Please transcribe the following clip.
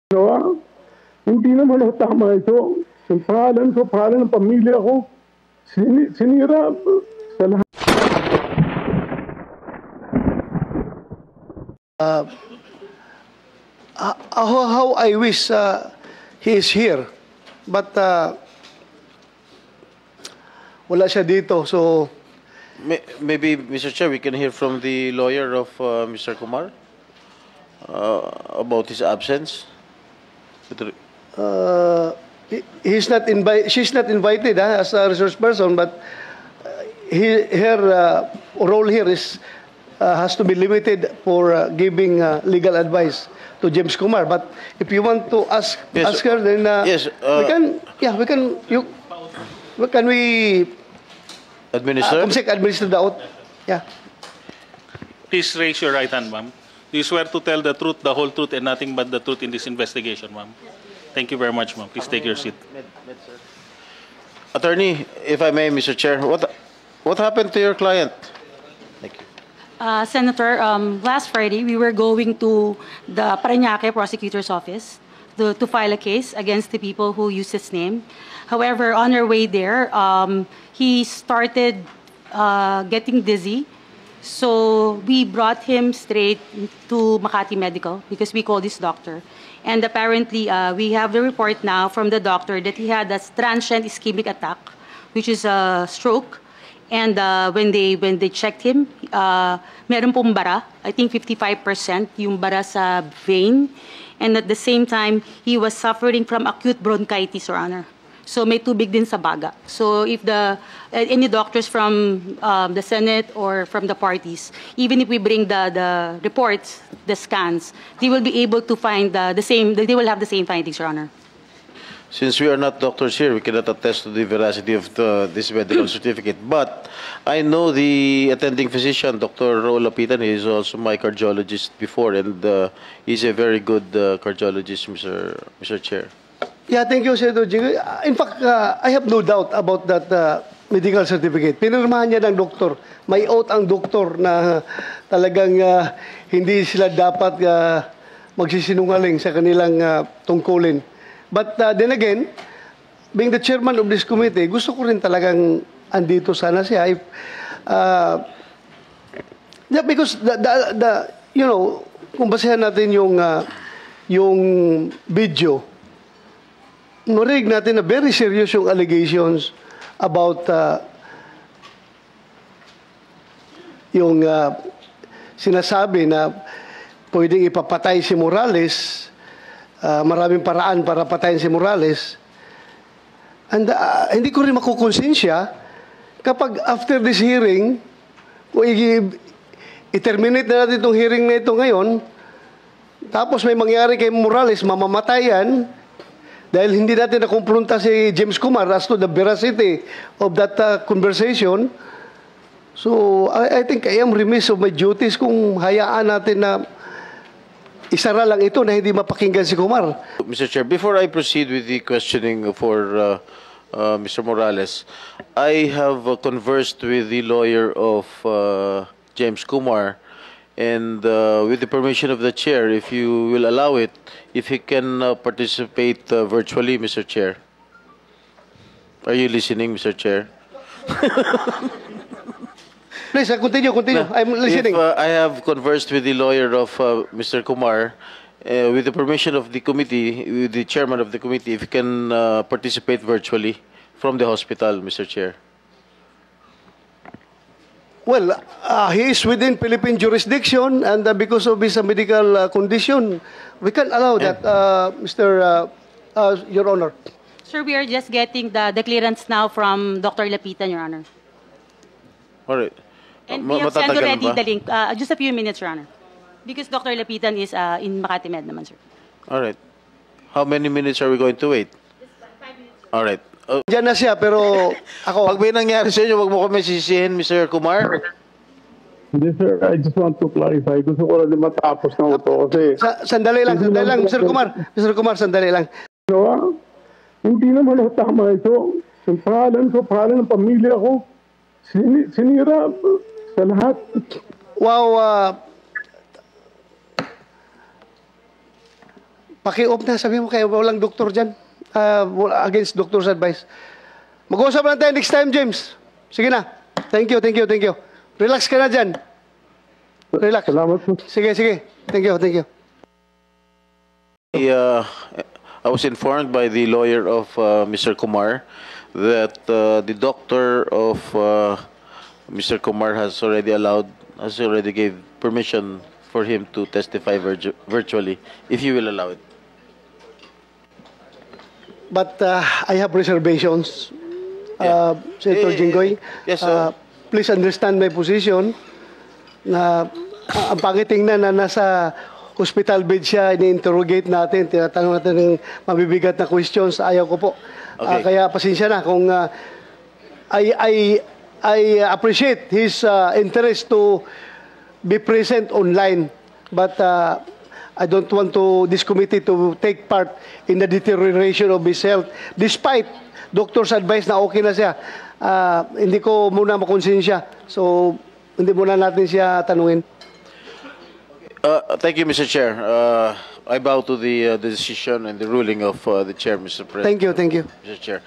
Ginawa. Hindi naman ho tama ito. Yung pangalan ko, pangalan ng pamilya ko, sinira sa lahat. How I wish he is here. But wala siya dito. So, Maybe, Mr. Chair, we can hear from the lawyer of Mr. Kumar about his absence. she's not invited as a resource person, but her role here is has to be limited for giving legal advice to James Kumar. But if you want to ask her, then yes, can we administer? administer the oath? Yeah. Please raise your right hand, ma'am. Do you swear to tell the truth, the whole truth, and nothing but the truth in this investigation, ma'am? Thank you very much, ma'am. Please take your seat. Attorney, if I may, Mr. Chair, what happened to your client? Thank you. Senator, last Friday, we were going to the Parañaque prosecutor's office to file a case against the people who used his name. However, on our way there, he started getting dizzy. So we brought him straight to Makati Medical because we called his doctor. And apparently, we have the report now from the doctor that he had a transient ischemic attack, which is a stroke. And when they checked him, meron pong bara. I think 55% yung bara sa vein. And at the same time, he was suffering from acute bronchitis, Your Honor. So may tubig din sa baga. So if any doctors from the Senate or from the parties, even if we bring the reports, the scans, they will be able to find they will have the same findings, Your Honor. Since we are not doctors here, we cannot attest to the veracity of this medical certificate. But I know the attending physician, Dr. Raul Lapitan, he is also my cardiologist before, and he's a very good cardiologist, Mr. Chair. Yeah, thank you, Senator Jing. In fact, I have no doubt about that medical certificate. Pinirmahan niya ng doktor. May oath ang doktor na talagang hindi sila dapat magsisinungaling sa kanilang tungkulin. But then again, being the chairman of this committee, gusto ko rin talagang andito sana siya. If, yeah, because kung basehan natin yung video, narinig natin na very serious yung allegations about yung sinasabi na pwedeng ipapatay si Morales, maraming paraan para patayin si Morales. And hindi ko rin makukonsensya kapag after this hearing, kung i-terminate na natin itong hearing na ito ngayon, tapos may mangyari kay Morales, mamamatayan, dahil hindi natin nakumpronta si James Kumar as to the veracity of that conversation. So, I think I am remiss of my duties kung hayaan natin na isara lang ito na hindi mapakinggan si Kumar. Mr. Chair, before I proceed with the questioning for Mr. Morales, I have conversed with the lawyer of James Kumar, and with the permission of the chair, if you will allow it, if he can participate virtually, Mr. Chair. Are you listening, Mr. Chair? Please, continue. No. I'm listening. If I have conversed with the lawyer of Mr. Kumar, with the permission of the committee, with the chairman of the committee, if he can participate virtually from the hospital, Mr. Chair. Well, he is within Philippine jurisdiction, and because of his medical condition, we can allow that, Your Honor. Sir, we are just getting the clearance now from Dr. Lapitan, Your Honor. All right. And we have sent already the link. Just a few minutes, Your Honor. Because Dr. Lapitan is in Makati Med naman, sir. All right. How many minutes are we going to wait? 5 minutes. All right. Diyan na siya, pero ako... Pag may nangyari sa inyo, wag mo kami sisihin, Mr. Kumar. Hindi, sir. I just want to clarify. Gusto ko rin matapos na ito kasi... Sandali lang, Mr. Kumar. Mr. Kumar, sandali lang. Ginawa. Hindi naman ho tama ito. Yung pangalan ko, pangalan ng pamilya ko, sinira sa lahat. Wow, Paki-off na, sabi mo kaya walang doktor dyan. Against doctor's advice. Mag-uusap lang tayo next time, James. Sige na. Thank you. Relax ka na dyan. Relax. Salamat po. Sige. Thank you. I was informed by the lawyer of Mr. Kumar that the doctor of Mr. Kumar has already gave permission for him to testify virtually, if you will allow it. But I have reservations, Senator Jinggoy. Yes, please understand my position na ang pakitingnan na nasa hospital bed siya, ini-interrogate natin, tinatanong natin ng mabibigat na questions. Ayaw ko po. Okay. Kaya pasensya na kung I appreciate his interest to be present online, but I don't want to this committee to take part in the deterioration of his health despite doctor's advice na okay na siya. Hindi ko muna makonsensya, so hindi muna natin siya tanungin. Thank you, Mr. Chair. I bow to the decision and the ruling of the chair, Mr. President. Thank you. Mr. Chair.